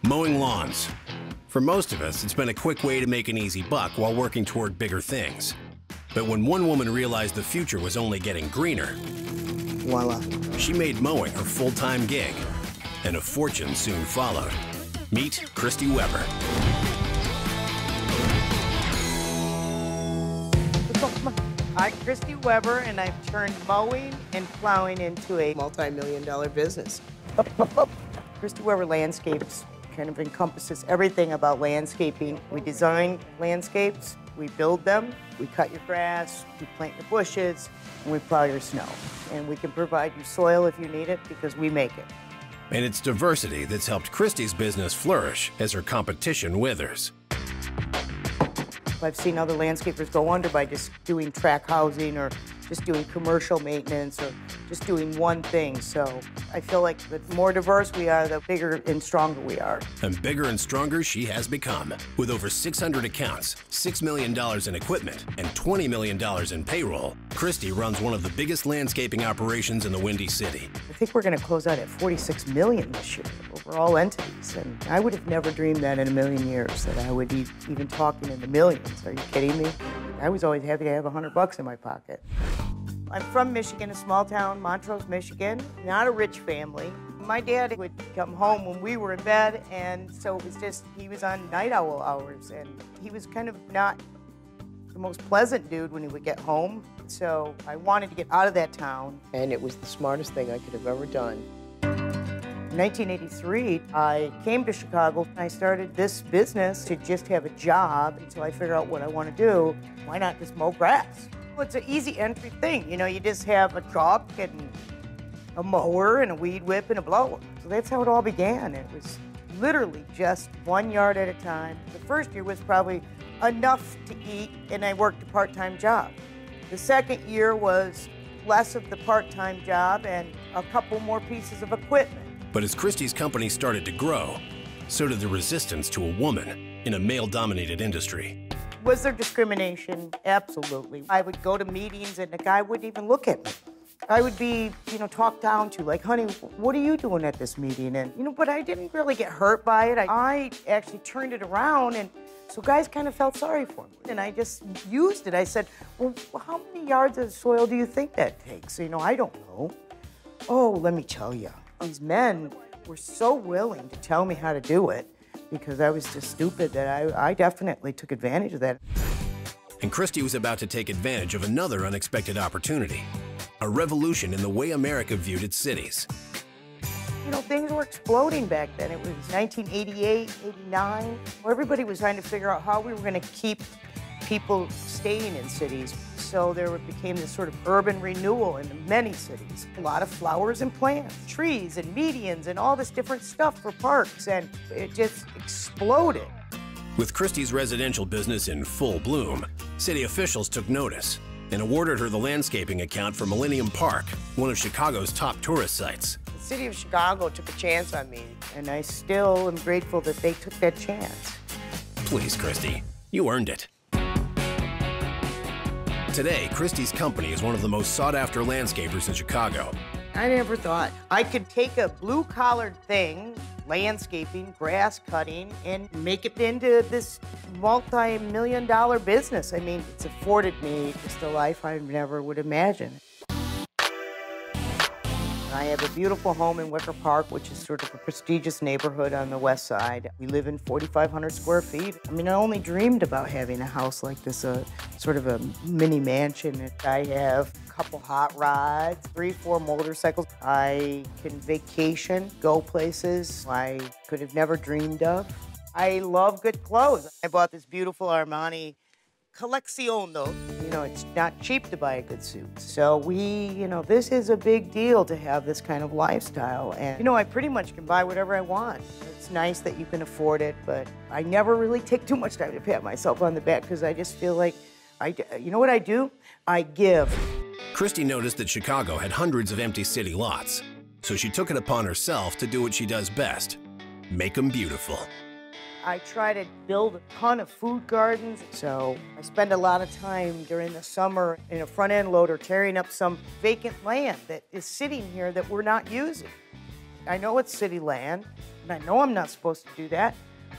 Mowing lawns. For most of us, it's been a quick way to make an easy buck while working toward bigger things. But when one woman realized the future was only getting greener, voila, she made mowing her full-time gig, and a fortune soon followed. Meet Christy Webber. I'm Christy Webber, and I've turned mowing and plowing into a multi-million-dollar business. Christy Webber Landscapes kind of encompasses everything about landscaping. We design landscapes, we build them, we cut your grass, we plant your bushes, and we plow your snow. And we can provide you soil if you need it because we make it. And it's diversity that's helped Christy's business flourish as her competition withers. I've seen other landscapers go under by just doing track housing or just doing commercial maintenance or just doing one thing. So I feel like the more diverse we are, the bigger and stronger we are. And bigger and stronger she has become. With over 600 accounts, $6 million in equipment, and $20 million in payroll, Christy runs one of the biggest landscaping operations in the Windy City. I think we're going to close out at $46 million this year over all entities. And I would have never dreamed that in a million years, that I would be even talking in the millions. Are you kidding me? I was always happy to have $100 in my pocket. I'm from Michigan, a small town, Montrose, Michigan. Not a rich family. My dad would come home when we were in bed, and so it was just, he was on night owl hours, and he was kind of not the most pleasant dude when he would get home. So I wanted to get out of that town. And it was the smartest thing I could have ever done. In 1983, I came to Chicago. I started this business to just have a job until I figure out what I want to do. Why not just mow grass? Well, it's an easy entry thing. You know, you just have a truck and a mower and a weed whip and a blower. So that's how it all began. It was literally just 1 yard at a time. The first year was probably enough to eat, and I worked a part-time job. The second year was less of the part-time job and a couple more pieces of equipment. But as Christy's company started to grow, so did the resistance to a woman in a male-dominated industry. Was there discrimination? Absolutely. I would go to meetings and the guy wouldn't even look at me. I would be, talked down to, like, honey, what are you doing at this meeting? And, but I didn't really get hurt by it. I actually turned it around, and so guys kind of felt sorry for me. And I just used it. I said, well, how many yards of soil do you think that takes? I don't know. Oh, let me tell you. These men were so willing to tell me how to do it because I was just stupid that I definitely took advantage of that. And Christy was about to take advantage of another unexpected opportunity, a revolution in the way America viewed its cities. Things were exploding back then. It was 1988, 89. Everybody was trying to figure out how we were going to keep people staying in cities. So there became this sort of urban renewal in many cities. A lot of flowers and plants, trees and medians and all this different stuff for parks, and it just exploded. With Christy's residential business in full bloom, city officials took notice and awarded her the landscaping account for Millennium Park, one of Chicago's top tourist sites. The city of Chicago took a chance on me, and I still am grateful that they took that chance. Please, Christy, you earned it. Today, Christy's company is one of the most sought-after landscapers in Chicago. I never thought I could take a blue-collar thing, landscaping, grass cutting, and make it into this multi-million-dollar business. I mean, it's afforded me just a life I never would imagine. I have a beautiful home in Wicker Park, which is sort of a prestigious neighborhood on the west side. We live in 4,500 square feet. I mean, I only dreamed about having a house like this, sort of a mini mansion. I have a couple hot rods, 3-4 motorcycles. I can vacation, go places I could have never dreamed of. I love good clothes. I bought this beautiful Armani Collecciono. It's not cheap to buy a good suit. So this is a big deal to have this kind of lifestyle. And, I pretty much can buy whatever I want. It's nice that you can afford it, but I never really take too much time to pat myself on the back because I just feel like, you know what I do? I give. Christy noticed that Chicago had hundreds of empty city lots, so she took it upon herself to do what she does best, make them beautiful. I try to build a ton of food gardens, so I spend a lot of time during the summer in a front-end loader tearing up some vacant land that is sitting here that we're not using. I know it's city land, And I know I'm not supposed to do that,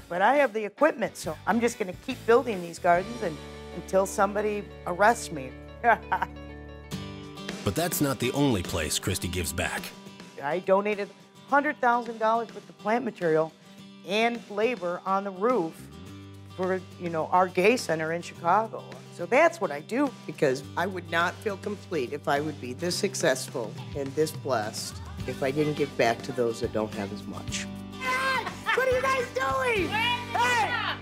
but I have the equipment, so I'm just going to keep building these gardens until somebody arrests me. But that's not the only place Christy gives back. I donated $100,000 worth of plant material and labor on the roof for, our gay center in Chicago. So that's what I do. Because I would not feel complete if I would be this successful and this blessed if I didn't give back to those that don't have as much. Hey! What are you guys doing? Hey!